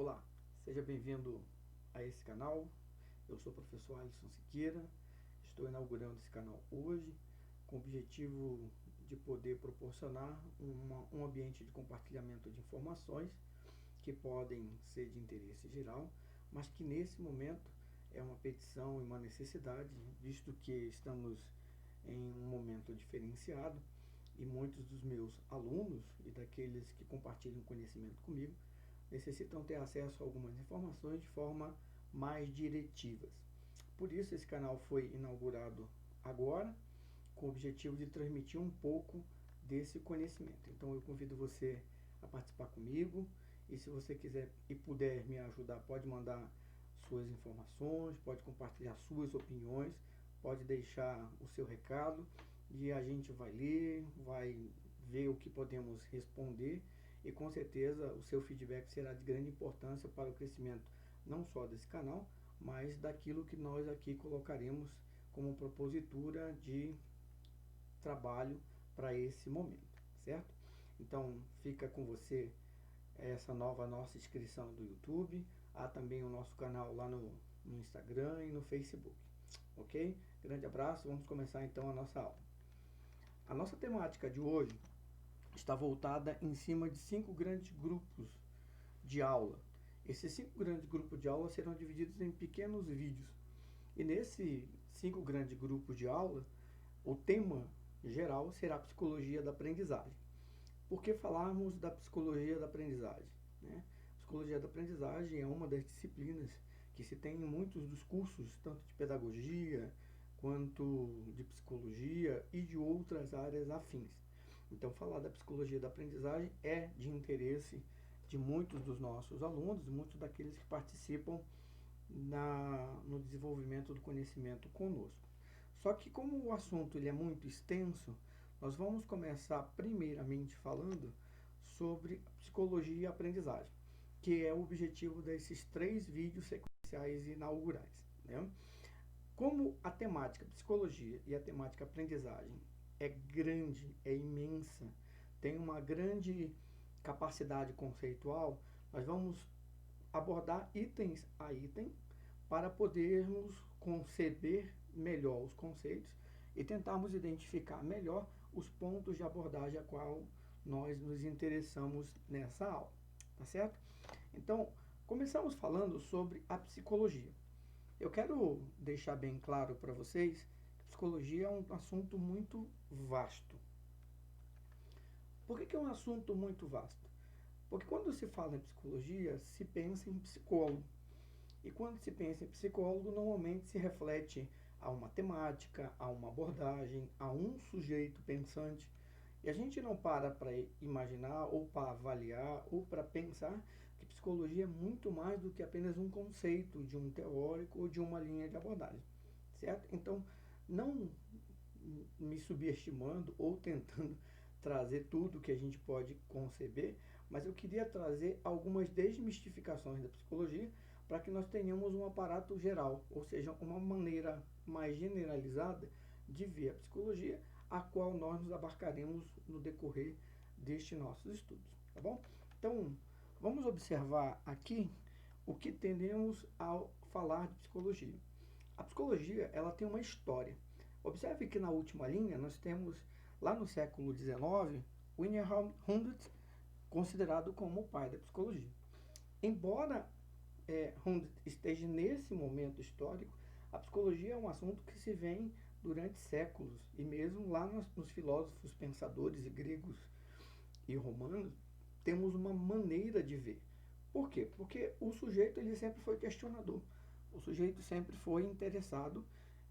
Olá, seja bem-vindo a esse canal. Eu sou o professor Alisson Siqueira. Estou inaugurando esse canal hoje com o objetivo de poder proporcionar um ambiente de compartilhamento de informações que podem ser de interesse geral, mas que nesse momento é uma petição e uma necessidade, visto que estamos em um momento diferenciado e muitos dos meus alunos e daqueles que compartilham conhecimento comigo necessitam ter acesso a algumas informações de forma mais diretivas. Por isso esse canal foi inaugurado agora, com o objetivo de transmitir um pouco desse conhecimento. Então eu convido você a participar comigo, e se você quiser e puder me ajudar, pode mandar suas informações, pode compartilhar suas opiniões, pode deixar o seu recado e a gente vai ler, vai ver o que podemos responder, e com certeza o seu feedback será de grande importância para o crescimento não só desse canal, mas daquilo que nós aqui colocaremos como propositura de trabalho para esse momento, certo? Então fica com você essa nossa inscrição do YouTube, há também o nosso canal lá no Instagram e no Facebook, ok? Grande abraço, vamos começar então a nossa aula. A nossa temática de hoje está voltada em cima de 5 grandes grupos de aula. Esses 5 grandes grupos de aula serão divididos em pequenos vídeos. E nesses 5 grandes grupos de aula, o tema geral será a psicologia da aprendizagem. Por que falarmos da psicologia da aprendizagem, né? A psicologia da aprendizagem é uma das disciplinas que se tem em muitos dos cursos, tanto de pedagogia, quanto de psicologia e de outras áreas afins. Então, falar da psicologia da aprendizagem é de interesse de muitos dos nossos alunos, muitos daqueles que participam no desenvolvimento do conhecimento conosco. Só que como o assunto ele é muito extenso, nós vamos começar primeiramente falando sobre psicologia e aprendizagem, que é o objetivo desses 3 vídeos sequenciais inaugurais, né? Como a temática psicologia e a temática aprendizagem é grande, é imensa, tem uma grande capacidade conceitual, nós vamos abordar itens a item para podermos conceber melhor os conceitos e tentarmos identificar melhor os pontos de abordagem a qual nós nos interessamos nessa aula, tá certo? Então, começamos falando sobre a psicologia. Eu quero deixar bem claro para vocês que psicologia é um assunto muito vasto. Por que é um assunto muito vasto? Porque quando se fala em psicologia, se pensa em psicólogo. E quando se pensa em psicólogo, normalmente se reflete a uma temática, a uma abordagem, a um sujeito pensante. E a gente não para imaginar, ou para avaliar, ou para pensar que psicologia é muito mais do que apenas um conceito de um teórico ou de uma linha de abordagem, certo? Então, não me subestimando ou tentando trazer tudo que a gente pode conceber, mas eu queria trazer algumas desmistificações da psicologia para que nós tenhamos um aparato geral, ou seja, uma maneira mais generalizada de ver a psicologia, a qual nós nos abarcaremos no decorrer destes nossos estudos, tá bom? Então, vamos observar aqui o que tendemos ao falar de psicologia. A psicologia, ela tem uma história. Observe que na última linha nós temos, lá no século XIX, Wilhelm Wundt, considerado como o pai da psicologia. Embora Wundt esteja nesse momento histórico, a psicologia é um assunto que se vem durante séculos, e mesmo lá nos filósofos pensadores gregos e romanos, temos uma maneira de ver. Por quê? Porque o sujeito ele sempre foi questionador. O sujeito sempre foi interessado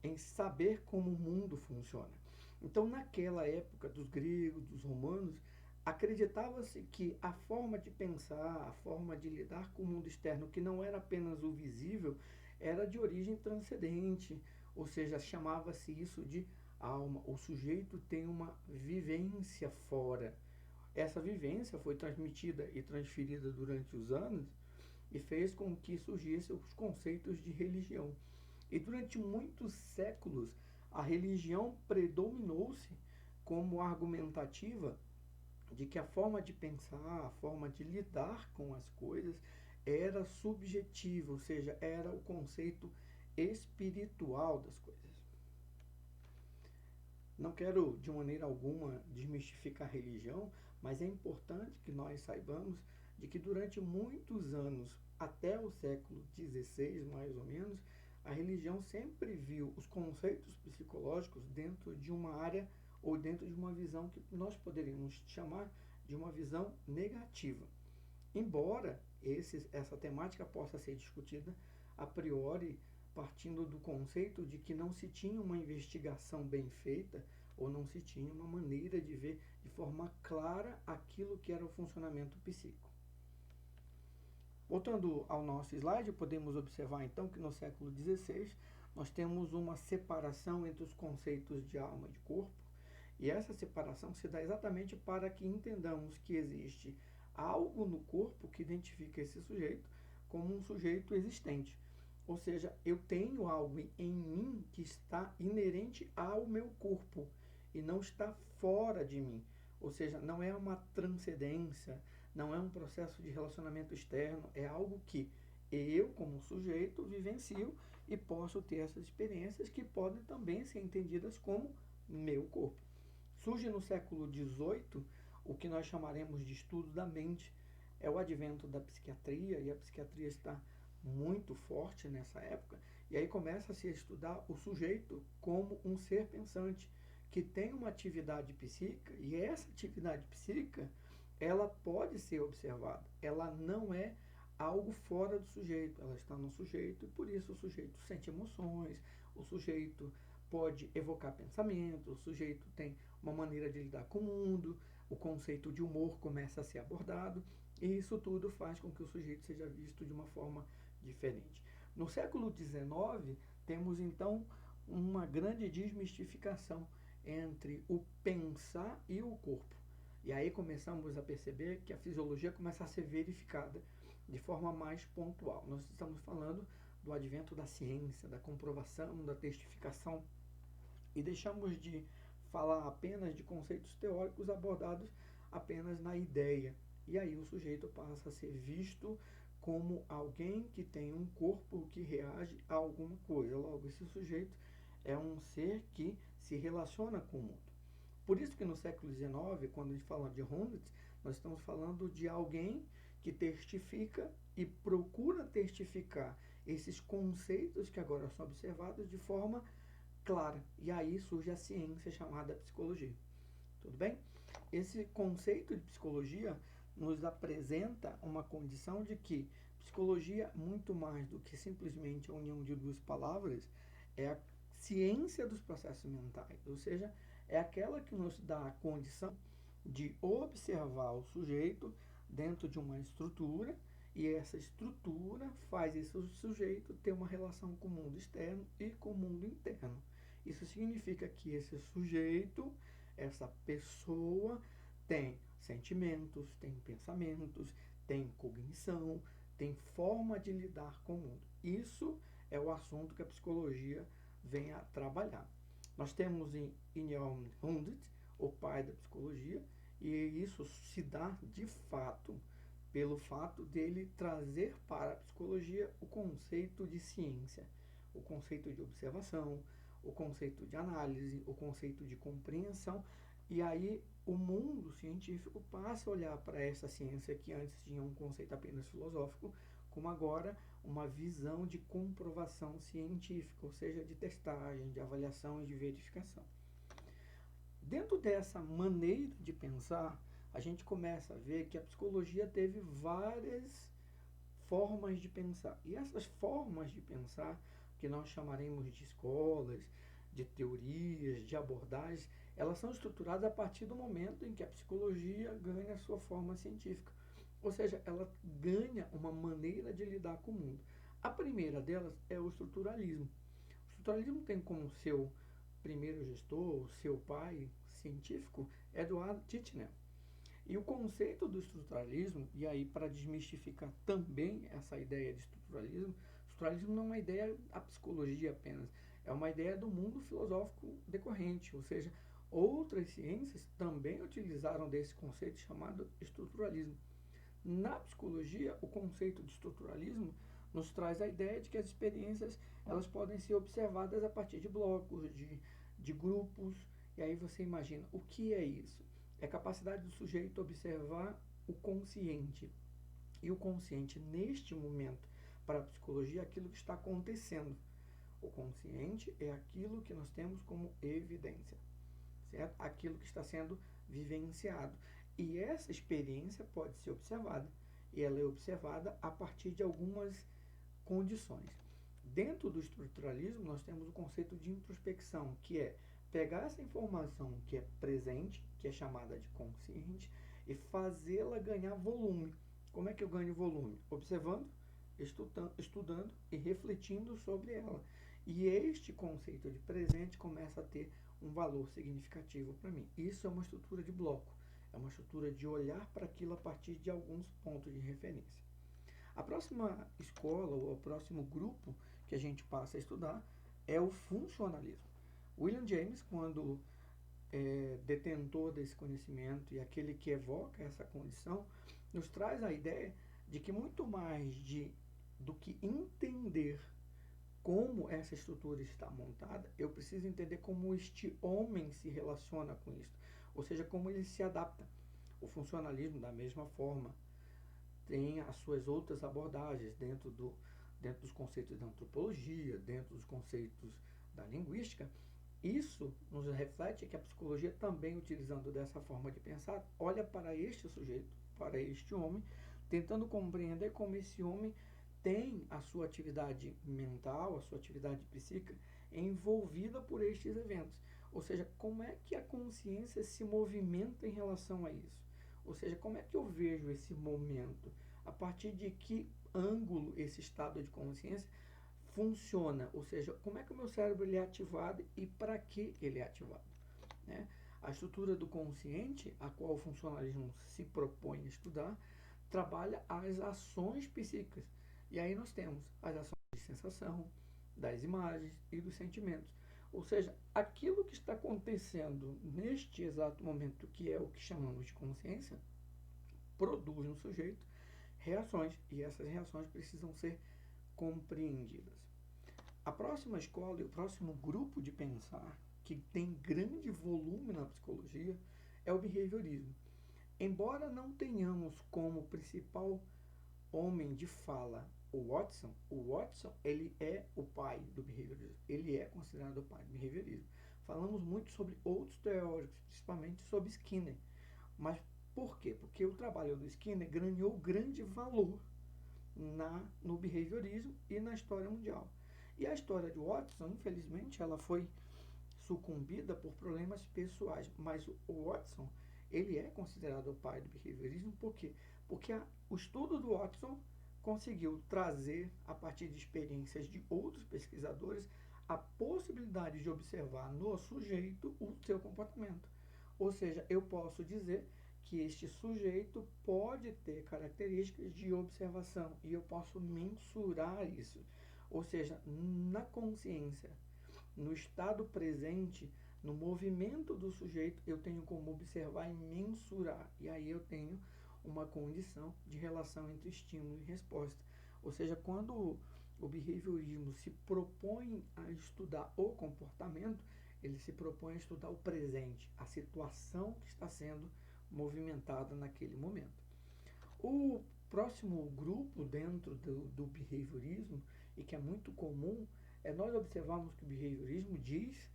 em saber como o mundo funciona. Então, naquela época dos gregos, dos romanos, acreditava-se que a forma de pensar, a forma de lidar com o mundo externo, que não era apenas o visível, era de origem transcendente, ou seja, chamava-se isso de alma. O sujeito tem uma vivência fora. Essa vivência foi transmitida e transferida durante os anos e fez com que surgissem os conceitos de religião. E durante muitos séculos, a religião predominou-se como argumentativa de que a forma de pensar, a forma de lidar com as coisas era subjetiva, ou seja, era o conceito espiritual das coisas. Não quero de maneira alguma desmistificar a religião, mas é importante que nós saibamos de que durante muitos anos, até o século XVI mais ou menos, a religião sempre viu os conceitos psicológicos dentro de uma área ou dentro de uma visão que nós poderíamos chamar de uma visão negativa. Embora essa temática possa ser discutida a priori, partindo do conceito de que não se tinha uma investigação bem feita ou não se tinha uma maneira de ver de forma clara aquilo que era o funcionamento psíquico. Voltando ao nosso slide, podemos observar então que no século XVI nós temos uma separação entre os conceitos de alma e de corpo, e essa separação se dá exatamente para que entendamos que existe algo no corpo que identifica esse sujeito como um sujeito existente. Ou seja, eu tenho algo em mim que está inerente ao meu corpo e não está fora de mim. Ou seja, não é uma transcendência, não é um processo de relacionamento externo, é algo que eu, como sujeito, vivencio e posso ter essas experiências que podem também ser entendidas como meu corpo. Surge no século XVIII o que nós chamaremos de estudo da mente. É o advento da psiquiatria, e a psiquiatria está muito forte nessa época, e aí começa-se a estudar o sujeito como um ser pensante, que tem uma atividade psíquica, e essa atividade psíquica, ela pode ser observada, ela não é algo fora do sujeito, ela está no sujeito, e por isso o sujeito sente emoções, o sujeito pode evocar pensamentos, o sujeito tem uma maneira de lidar com o mundo, o conceito de humor começa a ser abordado, e isso tudo faz com que o sujeito seja visto de uma forma diferente. No século XIX, temos então uma grande desmistificação entre o pensar e o corpo. E aí começamos a perceber que a fisiologia começa a ser verificada de forma mais pontual. Nós estamos falando do advento da ciência, da comprovação, da testificação, e deixamos de falar apenas de conceitos teóricos abordados apenas na ideia. E aí o sujeito passa a ser visto como alguém que tem um corpo que reage a alguma coisa. Logo, esse sujeito é um ser que se relaciona com o mundo. Por isso que no século XIX, quando a gente fala de Hundit, nós estamos falando de alguém que testifica e procura testificar esses conceitos que agora são observados de forma clara. E aí surge a ciência chamada psicologia. Tudo bem? Esse conceito de psicologia nos apresenta uma condição de que psicologia, muito mais do que simplesmente a união de duas palavras, é a ciência dos processos mentais, ou seja, é aquela que nos dá a condição de observar o sujeito dentro de uma estrutura, e essa estrutura faz esse sujeito ter uma relação com o mundo externo e com o mundo interno. Isso significa que esse sujeito, essa pessoa, tem sentimentos, tem pensamentos, tem cognição, tem forma de lidar com o mundo. Isso é o assunto que a psicologia vem a trabalhar. Nós temos em Immanuel Kant, o pai da psicologia, e isso se dá de fato pelo fato dele trazer para a psicologia o conceito de ciência, o conceito de observação, o conceito de análise, o conceito de compreensão, e aí o mundo científico passa a olhar para essa ciência que antes tinha um conceito apenas filosófico, como agora uma visão de comprovação científica, ou seja, de testagem, de avaliação e de verificação. Dentro dessa maneira de pensar, a gente começa a ver que a psicologia teve várias formas de pensar. E essas formas de pensar, que nós chamaremos de escolas, de teorias, de abordagens, elas são estruturadas a partir do momento em que a psicologia ganha a sua forma científica. Ou seja, ela ganha uma maneira de lidar com o mundo. A primeira delas é o estruturalismo. O estruturalismo tem como seu primeiro gestor, seu pai científico, Edward Titchener. E o conceito do estruturalismo, e aí para desmistificar também essa ideia de estruturalismo não é uma ideia da psicologia apenas, é uma ideia do mundo filosófico decorrente, ou seja, outras ciências também utilizaram desse conceito chamado estruturalismo. Na psicologia, o conceito de estruturalismo nos traz a ideia de que as experiências elas podem ser observadas a partir de blocos, de grupos, e aí você imagina, o que é isso? É a capacidade do sujeito observar o consciente. E o consciente, neste momento, para a psicologia, é aquilo que está acontecendo. O consciente é aquilo que nós temos como evidência, certo? Aquilo que está sendo vivenciado. E essa experiência pode ser observada. E ela é observada a partir de algumas condições. Dentro do estruturalismo, nós temos o conceito de introspecção, que é pegar essa informação que é presente, que é chamada de consciente, e fazê-la ganhar volume. Como é que eu ganho volume? Observando, estudando e refletindo sobre ela. E este conceito de presente começa a ter um valor significativo para mim. Isso é uma estrutura de bloco, é uma estrutura de olhar para aquilo a partir de alguns pontos de referência. A próxima escola ou o próximo grupo que a gente passa a estudar é o funcionalismo. William James, quando detentor desse conhecimento e aquele que evoca essa condição, nos traz a ideia de que muito mais do que entender como essa estrutura está montada, eu preciso entender como este homem se relaciona com isso, ou seja, como ele se adapta. O funcionalismo, da mesma forma, tem as suas outras abordagens dentro dos conceitos da antropologia, dentro dos conceitos da linguística. Isso nos reflete que a psicologia também, utilizando dessa forma de pensar, olha para este sujeito, para este homem, tentando compreender como esse homem tem a sua atividade mental, a sua atividade psíquica envolvida por estes eventos. Ou seja, como é que a consciência se movimenta em relação a isso? Ou seja, como é que eu vejo esse momento? A partir de que ângulo esse estado de consciência funciona? Ou seja, como é que o meu cérebro ele é ativado e para que ele é ativado? Né? A estrutura do consciente, a qual o funcionalismo se propõe a estudar, trabalha as ações psíquicas. E aí nós temos as ações de sensação, das imagens e dos sentimentos. Ou seja, aquilo que está acontecendo neste exato momento, que é o que chamamos de consciência, produz no sujeito reações, e essas reações precisam ser compreendidas. A próxima escola e o próximo grupo de pensar que tem grande volume na psicologia é o behaviorismo. Embora não tenhamos como principal homem de fala o Watson ele é o pai do behaviorismo, ele é considerado o pai do behaviorismo. Falamos muito sobre outros teóricos, principalmente sobre Skinner, mas por quê? Porque o trabalho do Skinner ganhou grande valor no behaviorismo e na história mundial. E a história de Watson, infelizmente, ela foi sucumbida por problemas pessoais, mas o Watson, ele é considerado o pai do behaviorismo, por quê? Porque o estudo do Watson conseguiu trazer, a partir de experiências de outros pesquisadores, a possibilidade de observar no sujeito o seu comportamento. Ou seja, eu posso dizer que este sujeito pode ter características de observação e eu posso mensurar isso. Ou seja, na consciência, no estado presente, no movimento do sujeito, eu tenho como observar e mensurar. E aí eu tenho uma condição de relação entre estímulo e resposta. Ou seja, quando o behaviorismo se propõe a estudar o comportamento, ele se propõe a estudar o presente, a situação que está sendo movimentada naquele momento. O próximo grupo dentro do behaviorismo, e que é muito comum, é nós observarmos que o behaviorismo diz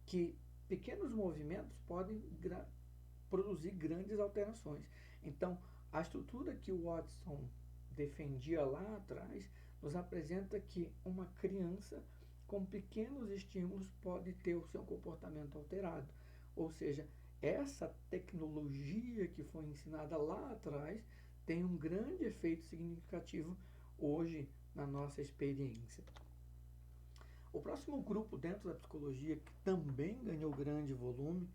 que pequenos movimentos podem produzir grandes alterações. Então, a estrutura que o Watson defendia lá atrás nos apresenta que uma criança com pequenos estímulos pode ter o seu comportamento alterado. Ou seja, essa tecnologia que foi ensinada lá atrás tem um grande efeito significativo hoje na nossa experiência. O próximo grupo dentro da psicologia que também ganhou grande volume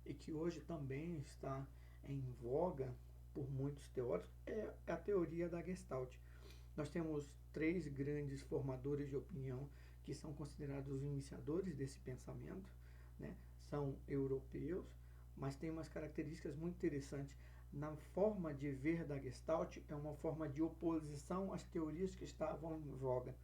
e que hoje também está em voga por muitos teóricos é a teoria da Gestalt. Nós temos 3 grandes formadores de opinião que são considerados os iniciadores desse pensamento, né? São europeus, mas tem umas características muito interessantes. na forma de ver da Gestalt, é uma forma de oposição às teorias que estavam em voga,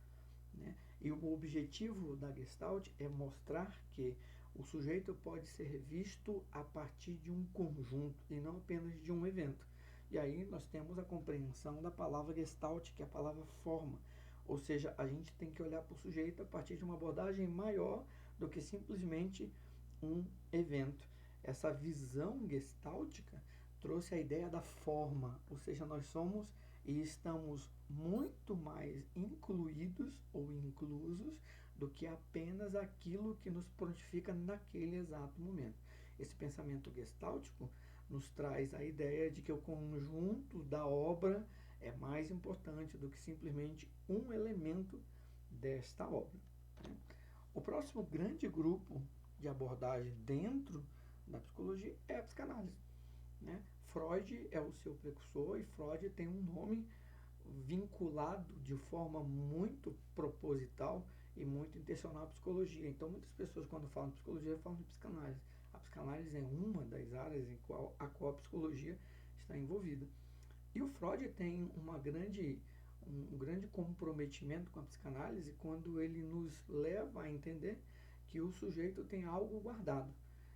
né? E o objetivo da Gestalt é mostrar que o sujeito pode ser visto a partir de um conjunto e não apenas de um evento. E aí nós temos a compreensão da palavra Gestalt, que é a palavra forma. Ou seja, a gente tem que olhar para o sujeito a partir de uma abordagem maior do que simplesmente um evento. Essa visão gestáltica trouxe a ideia da forma, ou seja, nós somos e estamos muito mais incluídos ou inclusos do que apenas aquilo que nos prontifica naquele exato momento. Esse pensamento gestáltico nos traz a ideia de que o conjunto da obra é mais importante do que simplesmente um elemento desta obra. O próximo grande grupo de abordagem dentro da psicologia é a psicanálise, né? Freud é o seu precursor e Freud tem um nome vinculado de forma muito proposital e muito intencional à psicologia. Então, muitas pessoas, quando falam de psicologia, falam de psicanálise. A psicanálise é uma das áreas em qual a psicologia está envolvida. E o Freud tem um grande comprometimento com a psicanálise quando ele nos leva a entender que o sujeito tem algo guardado.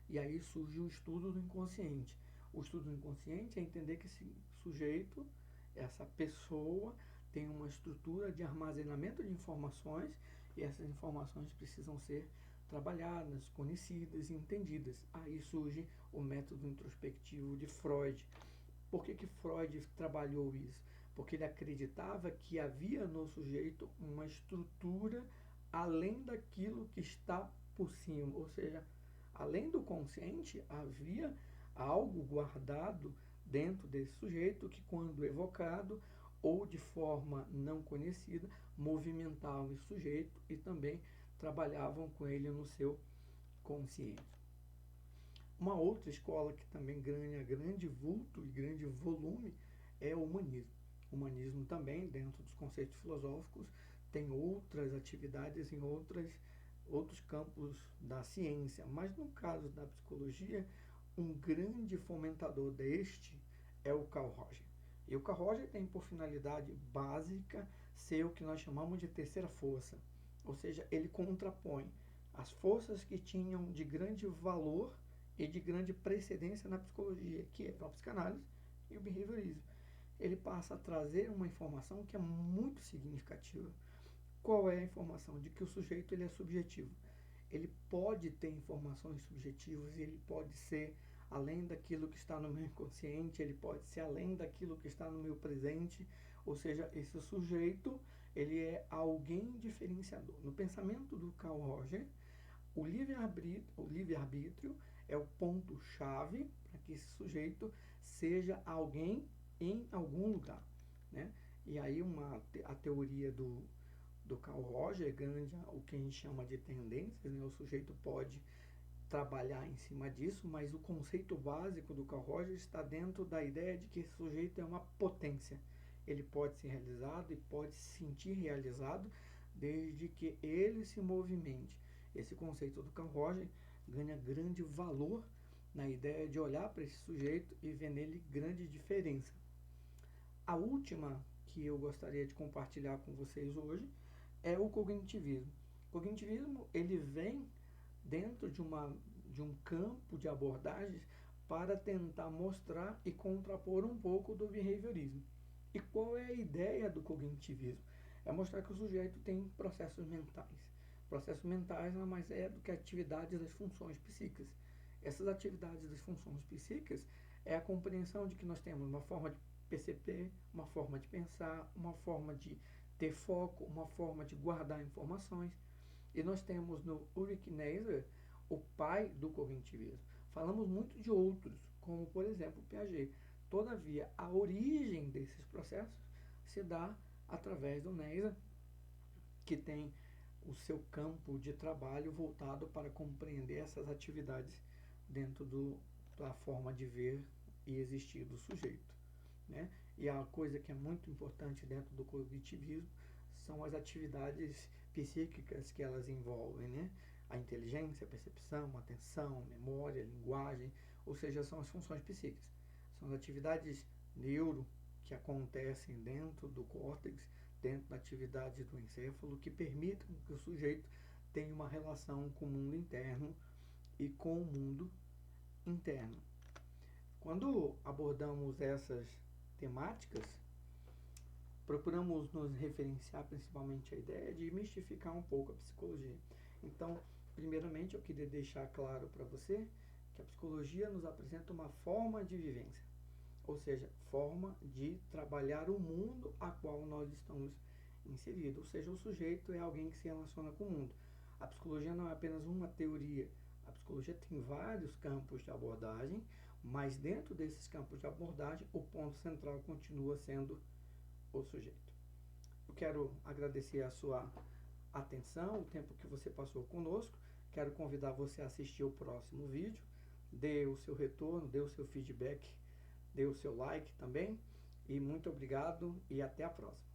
E aí surge o estudo do inconsciente. O estudo do inconsciente é entender que esse sujeito, essa pessoa, tem uma estrutura de armazenamento de informações e essas informações precisam ser trabalhadas, conhecidas e entendidas. Aí surge o método introspectivo de Freud. Por que Freud trabalhou isso? Porque ele acreditava que havia no sujeito uma estrutura além daquilo que está por cima, ou seja, além do consciente, havia algo guardado dentro desse sujeito que, quando evocado ou de forma não conhecida, movimentava esse sujeito e também trabalhavam com ele no seu consciente. Uma outra escola que também ganha grande vulto e grande volume é o humanismo. O humanismo também, dentro dos conceitos filosóficos, tem outras atividades em outros campos da ciência, mas no caso da psicologia, um grande fomentador deste é o Carl Roger. E o Carl Roger tem por finalidade básica ser o que nós chamamos de terceira força, ou seja, ele contrapõe as forças que tinham de grande valor e de grande precedência na psicologia, que é a psicanálise e o behaviorismo. Ele passa a trazer uma informação que é muito significativa. Qual é a informação? De que o sujeito ele é subjetivo. Ele pode ter informações subjetivas, ele pode ser além daquilo que está no meu inconsciente, ele pode ser além daquilo que está no meu presente, ou seja, esse sujeito, ele é alguém diferenciador. No pensamento do Carl Roger, o livre-arbítrio é o ponto-chave para que esse sujeito seja alguém em algum lugar, né? E aí a teoria do Carl Roger ganha o que a gente chama de tendências, né? O sujeito pode trabalhar em cima disso, mas o conceito básico do Carl Roger está dentro da ideia de que esse sujeito é uma potência. Ele pode ser realizado e pode se sentir realizado desde que ele se movimente. Esse conceito do Carl Roger ganha grande valor na ideia de olhar para esse sujeito e ver nele grande diferença. A última que eu gostaria de compartilhar com vocês hoje é o cognitivismo. O cognitivismo ele vem dentro de um campo de abordagens para tentar mostrar e contrapor um pouco do behaviorismo. E qual é a ideia do cognitivismo? É mostrar que o sujeito tem processos mentais. Processos mentais nada mais é do que atividades das funções psíquicas. Essas atividades das funções psíquicas é a compreensão de que nós temos uma forma de perceber, uma forma de pensar, uma forma de ter foco, uma forma de guardar informações. E nós temos no Ulrich Neisser, o pai do cognitivismo. Falamos muito de outros, como por exemplo Piaget. Todavia, a origem desses processos se dá através do Neisser, que tem o seu campo de trabalho voltado para compreender essas atividades dentro da forma de ver e existir do sujeito, né? E a coisa que é muito importante dentro do cognitivismo são as atividades psíquicas que elas envolvem, né? A inteligência, a percepção, a atenção, memória, a linguagem, ou seja, são as funções psíquicas. São as atividades neuro que acontecem dentro do córtex, dentro da atividade do encéfalo, que permitem que o sujeito tenha uma relação com o mundo interno e com o mundo interno. Quando abordamos essas temáticas, procuramos nos referenciar principalmente à ideia de mistificar um pouco a psicologia. Então, primeiramente, eu queria deixar claro para você que a psicologia nos apresenta uma forma de vivência, ou seja, forma de trabalhar o mundo a qual nós estamos inseridos, ou seja, o sujeito é alguém que se relaciona com o mundo. A psicologia não é apenas uma teoria, a psicologia tem vários campos de abordagem, mas dentro desses campos de abordagem, o ponto central continua sendo o sujeito. Eu quero agradecer a sua atenção, o tempo que você passou conosco. Quero convidar você a assistir o próximo vídeo. Dê o seu retorno, dê o seu feedback, dê o seu like também. E muito obrigado e até a próxima.